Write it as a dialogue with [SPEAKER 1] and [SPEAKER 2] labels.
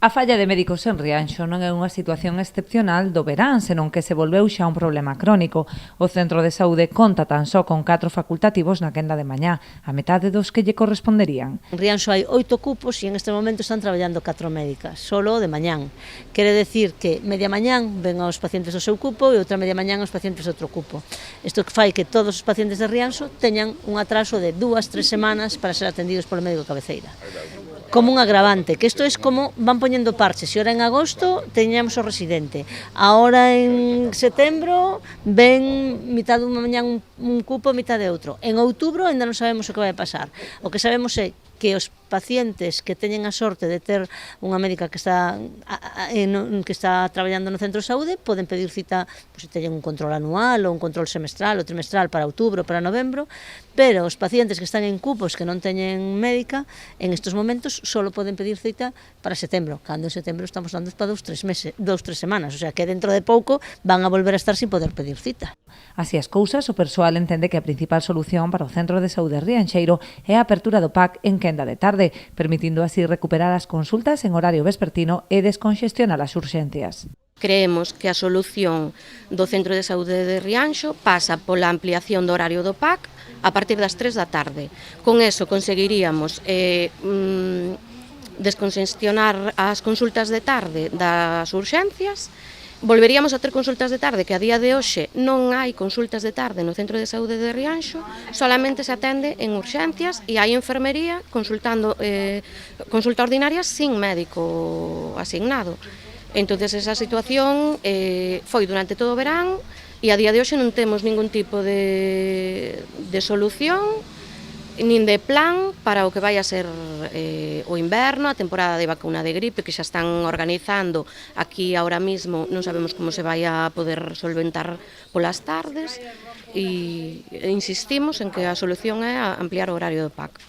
[SPEAKER 1] A falla de médicos en Rianxo non é unha situación excepcional do verán, senón que se volveu xa un problema crónico. O Centro de Saúde conta tan só con 4 facultativos na quenda de mañá, a metade dos que lle corresponderían.
[SPEAKER 2] En Rianxo hai 8 cupos e en este momento están traballando 4 médicas, solo de mañán. Quere decir que media mañán ven aos pacientes do seu cupo e outra media mañán aos pacientes do outro cupo. Isto fai que todos os pacientes de Rianxo teñan un atraso de 2-3 semanas para ser atendidos polo médico cabeceira. Como un agravante, que isto é como van poñendo parches. Se ora en agosto teñamos o residente, ahora en setembro ven mitad dunha mañán un cupo e mitad de outro. En outubro ainda non sabemos o que vai pasar. O que sabemos é que os pacientes que teñen a sorte de ter unha médica que está traballando no centro de saúde poden pedir cita, se teñen un control anual ou un control semestral ou trimestral para outubro ou para novembro, pero os pacientes que están en cupos que non teñen médica en estes momentos só poden pedir cita para setembro, cando en setembro estamos dando para 2-3 semanas, o sea que dentro de pouco van a volver a estar sin poder pedir cita.
[SPEAKER 1] Así as cousas, o persoal entende que a principal solución para o Centro de Saúde Rianxeiro é a apertura do PAC en quenda de tarde, permitindo así recuperar as consultas en horario vespertino e desconxestionar as urxencias.
[SPEAKER 3] Creemos que a solución do Centro de Saúde de Rianxo pasa pola ampliación do horario do PAC a partir das 3 da tarde. Con eso conseguiríamos descongestionar as consultas de tarde das urxencias. Volveríamos a ter consultas de tarde, que a día de hoxe non hai consultas de tarde no Centro de Saúde de Rianxo, solamente se atende en urxencias e hai enfermería consulta ordinaria sin médico asignado. Entonces esa situación foi durante todo o verán e a día de hoxe non temos ningún tipo de solución nin de plan para o que vai a ser o inverno, a temporada de vacuna de gripe que xa están organizando aquí ahora mismo, non sabemos como se vai a poder solventar polas tardes e insistimos en que a solución é ampliar o horario do PAC.